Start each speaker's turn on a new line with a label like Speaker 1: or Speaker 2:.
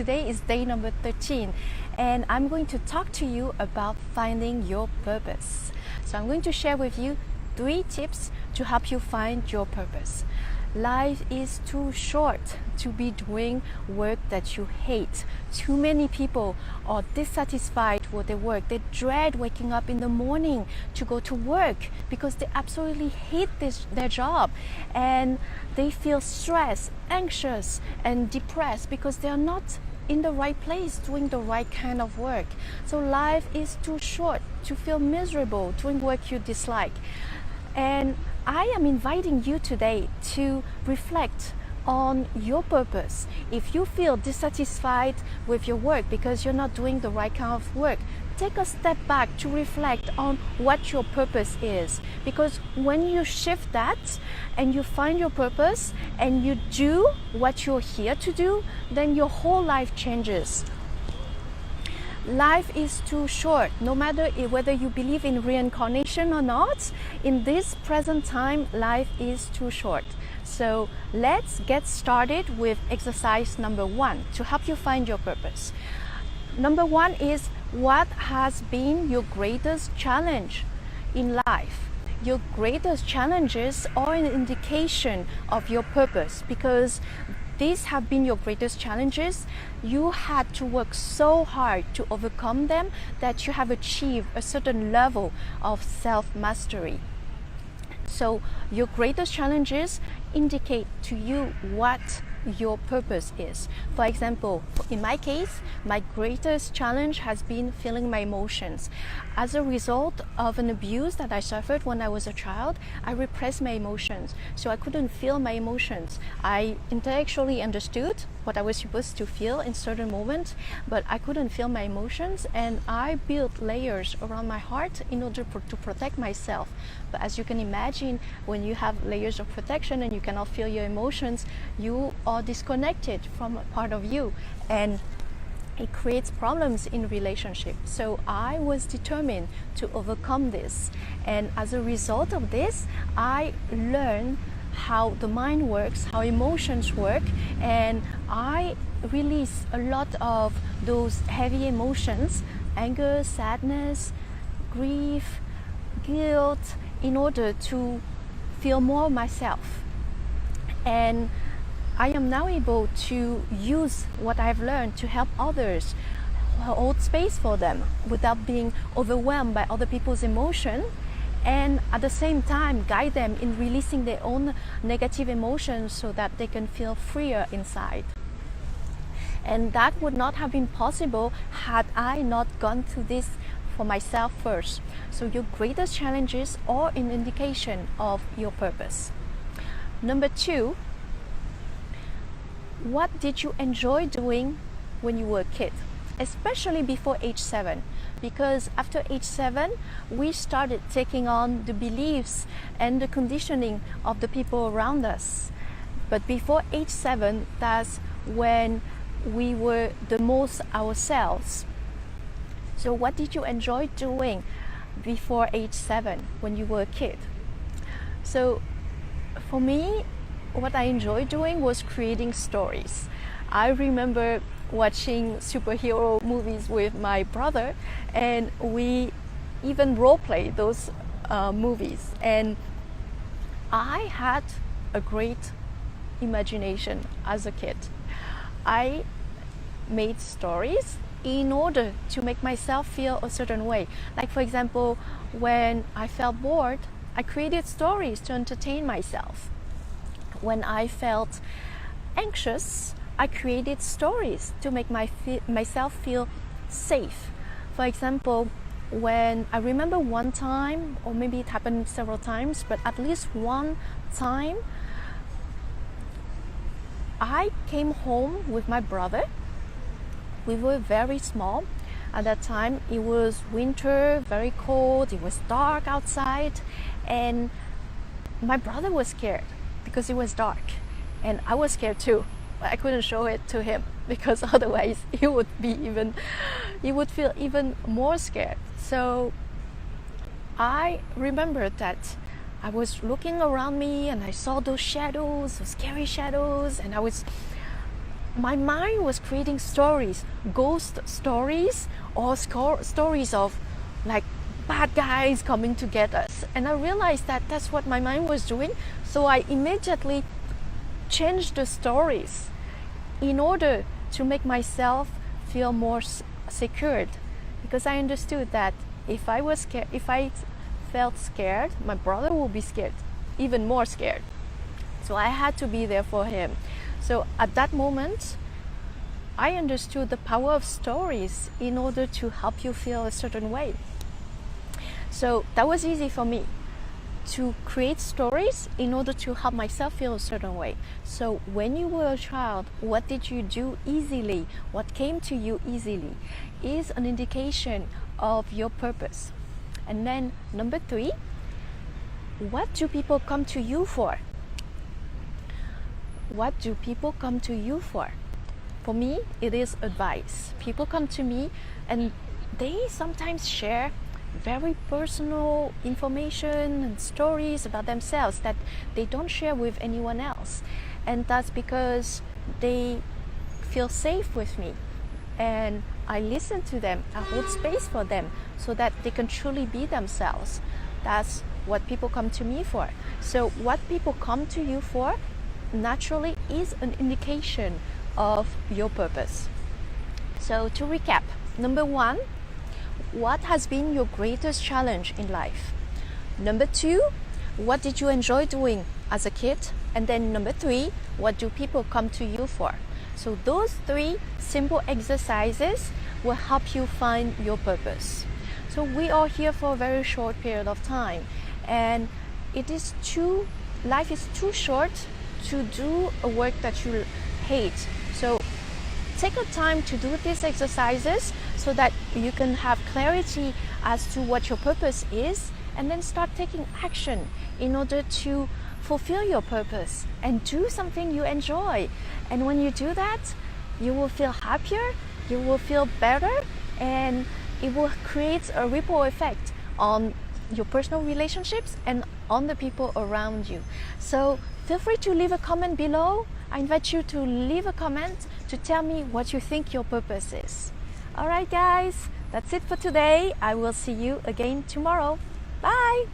Speaker 1: Today is day number 13 and I'm going to talk to you about finding your purpose. So I'm going to share with you 3 tips to help you find your purpose. Life is too short to be doing work that you hate. Too many people are dissatisfied with their work. They dread waking up in the morning to go to work because they absolutely hate their job, and they feel stressed, anxious and depressed because they are not in the right place doing the right kind of work. So life is too short to feel miserable doing work you dislike. And I am inviting you today to reflect on your purpose. If you feel dissatisfied with your work because you're not doing the right kind of work, take a step back to reflect on what your purpose is. Because when you shift that and you find your purpose and you do what you're here to do, then your whole life changes. Life is too short, no matter whether you believe in reincarnation or not. In this present time, life is too short. So let's get started with exercise number 1 to help you find your purpose. Number 1 is, what has been your greatest challenge in life? Your greatest challenges are an indication of your purpose, because these have been your greatest challenges. You had to work so hard to overcome them that you have achieved a certain level of self-mastery. So your greatest challenges indicate to you what your purpose is. For example, in my case, my greatest challenge has been feeling my emotions. As a result of an abuse that I suffered when I was a child, I repressed my emotions, so I couldn't feel my emotions. I intellectually understood what I was supposed to feel in certain moments, but I couldn't feel my emotions, and I built layers around my heart in order to protect myself. But as you can imagine, when you have layers of protection and you cannot feel your emotions, you are disconnected from a part of you, and it creates problems in relationship. So I was determined to overcome this, and as a result of this, I learned how the mind works, how emotions work, and I release a lot of those heavy emotions, anger, sadness, grief, guilt, in order to feel more myself. And I am now able to use what I've learned to help others, hold space for them without being overwhelmed by other people's emotion, and at the same time guide them in releasing their own negative emotions so that they can feel freer inside. And that would not have been possible had I not gone through this for myself first. So your greatest challenges are an indication of your purpose. Number 2, what did you enjoy doing when you were a kid, especially before age 7? Because after age 7, we started taking on the beliefs and the conditioning of the people around us. But before age 7, that's when we were the most ourselves. So what did you enjoy doing before age 7 when you were a kid? So for me, what I enjoyed doing was creating stories. I remember watching superhero movies with my brother, and we even role played those movies. And I had a great imagination as a kid. I made stories in order to make myself feel a certain way. Like, for example, when I felt bored, I created stories to entertain myself. When I felt anxious, I created stories to make myself feel safe. For example, when I remember one time, or maybe it happened several times, but at least one time, I came home with my brother. We were very small. At that time, it was winter, very cold, it was dark outside, and my brother was scared because it was dark, and I was scared too. But I couldn't show it to him because otherwise he would feel even more scared. So I remembered that I was looking around me and I saw those shadows, those scary shadows, and I was my mind was creating stories, ghost stories, or stories of like bad guys coming to get us. And I realized that that's what my mind was doing. So I immediately changed the stories in order to make myself feel more secured, because I understood that if I was scared, if I felt scared, my brother will be scared, even more scared. So I had to be there for him. So at that moment, I understood the power of stories in order to help you feel a certain way. So that was easy for me to create stories in order to help myself feel a certain way. So when you were a child, what did you do easily? What came to you easily is an indication of your purpose. And then number 3, what do people come to you for? What do people come to you for? For me, it is advice. People come to me and they sometimes share very personal information and stories about themselves that they don't share with anyone else. And that's because they feel safe with me. And I listen to them, I hold space for them so that they can truly be themselves. That's what people come to me for. So what people come to you for naturally is an indication of your purpose. So to recap, number 1, what has been your greatest challenge in life? Number 2, what did you enjoy doing as a kid? And then number 3, what do people come to you for? So those 3 simple exercises will help you find your purpose. So we are here for a very short period of time, and life is too short to do a work that you hate. So take a time to do these exercises so that you can have clarity as to what your purpose is, and then start taking action in order to fulfill your purpose and do something you enjoy. And when you do that, you will feel happier, you will feel better, and it will create a ripple effect on your personal relationships and on the people around you. So feel free to leave a comment below. I invite you to leave a comment to tell me what you think your purpose is. Alright guys, that's it for today. I will see you again tomorrow. Bye!